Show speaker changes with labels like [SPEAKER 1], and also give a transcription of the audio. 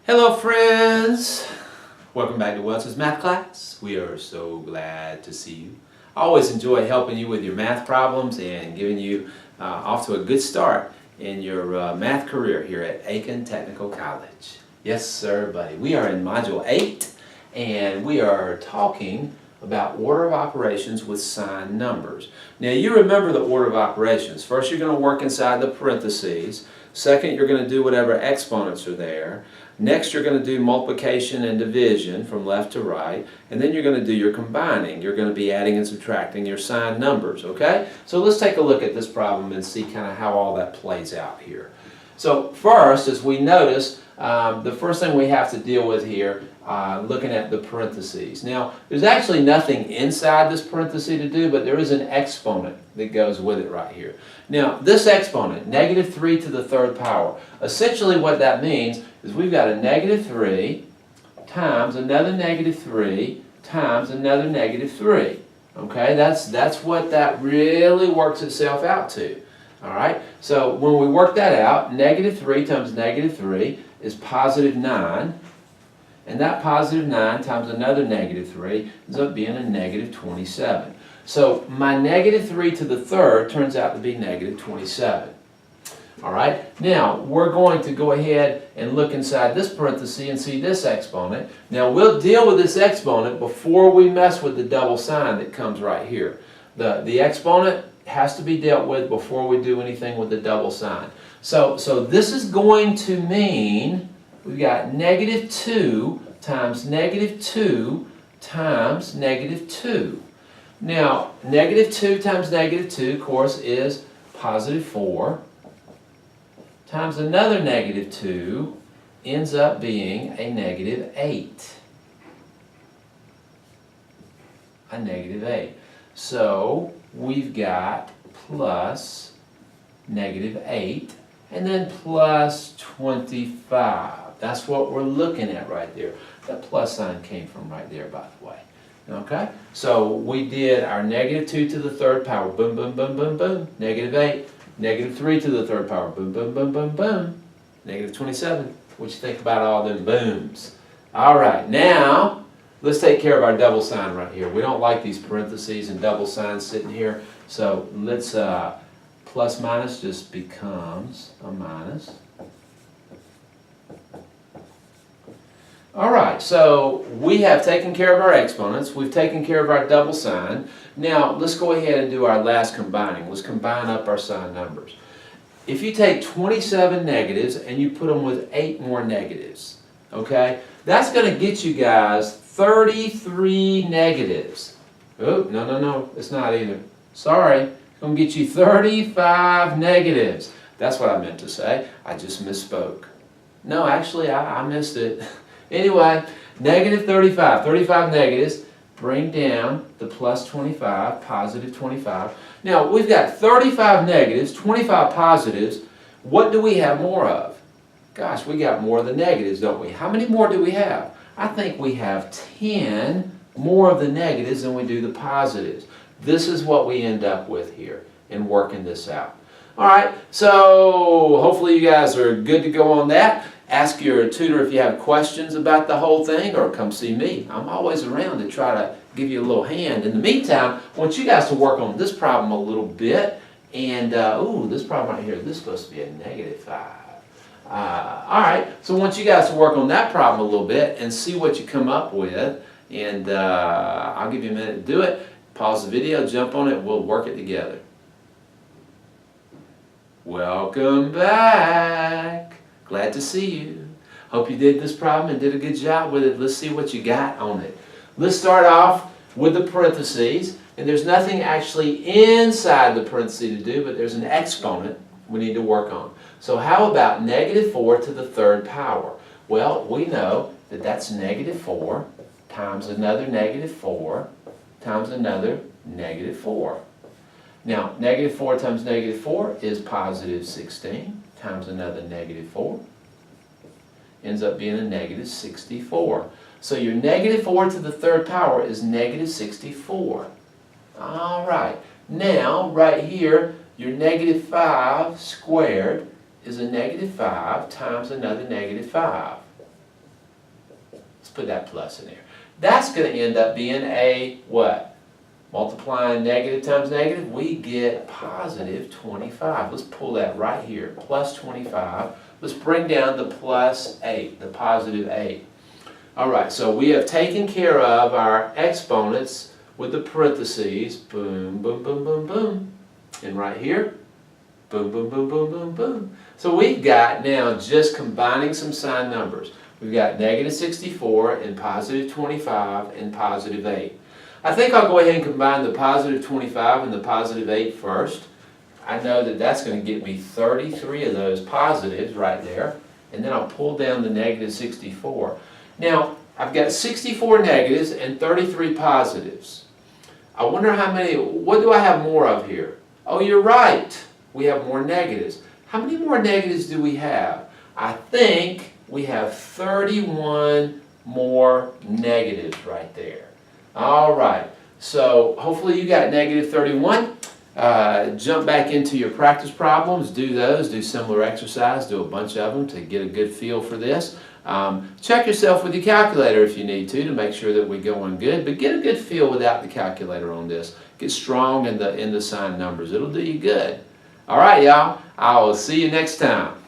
[SPEAKER 1] Hello friends! Welcome back to Welch's Math class. We are so glad to see you. I always enjoy helping you with your math problems and giving you off to a good start in your math career here at Aiken Technical College. Yes sir buddy, we are in Module 8 and we are talking about order of operations with signed numbers. Now you remember the order of operations. First you're going to work inside the parentheses. Second, you're going to do whatever exponents are there. Next, you're going to do multiplication and division from left to right. And then you're going to do your combining. You're going to be adding and subtracting your signed numbers, okay? So let's take a look at this problem and see kind of how all that plays out here. So first, as we notice, the first thing we have to deal with here, looking at the parentheses. Now, there's actually nothing inside this parenthesis to do, but there is an exponent that goes with it right here. Now, this exponent, negative 3 to the third power, essentially what that means is we've got a negative 3 times another negative 3 times another negative 3. Okay, that's what that really works itself out to. Alright, so when we work that out, negative 3 times negative 3 is positive 9. And that positive 9 times another negative 3 ends up being a negative 27. So my negative 3 to the third turns out to be negative 27. Alright, now we're going to go ahead and look inside this parenthesis and see this exponent. Now we'll deal with this exponent before we mess with the double sign that comes right here. The exponent has to be dealt with before we do anything with the double sign. So this is going to mean we've got negative 2 times negative 2 times negative 2. Now, negative 2 times negative 2, of course, is positive 4 times another negative 2 ends up being a negative 8. A negative 8. So, we've got plus negative 8 and then plus 25. That's what we're looking at right there. That plus sign came from right there, by the way. Okay? So we did our negative 2 to the third power. Boom, boom, boom, boom, boom. Negative 8. Negative 3 to the third power. Boom, boom, boom, boom, boom. Negative 27. What you think about all them booms? All right. Now, let's take care of our double sign right here. We don't like these parentheses and double signs sitting here. So let's, plus minus just becomes a minus. Alright, so we have taken care of our exponents, we've taken care of our double sign. Now let's go ahead and do our last combining. Let's combine up our sign numbers. If you take 27 negatives and you put them with 8 more negatives, okay, that's going to get you guys 33 negatives. Oh, no, it's not either. Sorry, it's going to get you 35 negatives. That's what I meant to say. I just misspoke. No, actually, I missed it. Anyway, negative 35. 35 negatives bring down the plus 25, positive 25. Now, we've got 35 negatives, 25 positives. What do we have more of? Gosh, we got more of the negatives, don't we? How many more do we have? I think we have 10 more of the negatives than we do the positives. This is what we end up with here in working this out. Alright, so hopefully you guys are good to go on that. Ask your tutor if you have questions about the whole thing, or come see me. I'm always around to try to give you a little hand. In the meantime, I want you guys to work on this problem a little bit. And, this problem right here, this is supposed to be a negative 5. Alright, so I want you guys to work on that problem a little bit and see what you come up with. And I'll give you a minute to do it. Pause the video, jump on it, we'll work it together. Welcome back. Glad to see you. Hope you did this problem and did a good job with it. Let's see what you got on it. Let's start off with the parentheses. And there's nothing actually inside the parentheses to do, but there's an exponent we need to work on. So how about negative 4 to the third power? Well, we know that that's negative 4 times another negative 4 times another negative 4. Now, negative 4 times negative 4 is positive 16 times another negative 4. Ends up being a negative 64. So your negative 4 to the third power is negative 64. Alright, now right here, your negative 5 squared is a negative 5 times another negative 5. put that plus in there. That's going to end up being a what? Multiplying negative times negative, we get positive 25. Let's pull that right here, plus 25. Let's bring down the plus 8, the positive 8. All right, so we have taken care of our exponents with the parentheses, boom, boom, boom, boom, boom. And right here, boom, boom, boom, boom, boom, boom. So we've got now just combining some sign numbers. We've got negative 64 and positive 25 and positive 8. I think I'll go ahead and combine the positive 25 and the positive 8 first. I know that that's going to get me 33 of those positives right there. And then I'll pull down the negative 64. Now, I've got 64 negatives and 33 positives. I wonder how many, what do I have more of here? Oh, you're right. We have more negatives. How many more negatives do we have? I think we have 31 more negatives right there. All right. So hopefully you got negative 31. Jump back into your practice problems. Do those. Do similar exercise. Do a bunch of them to get a good feel for this. Check yourself with your calculator if you need to make sure that we're going good. But get a good feel without the calculator on this. Get strong in the sign numbers. It'll do you good. All right, y'all. I will see you next time.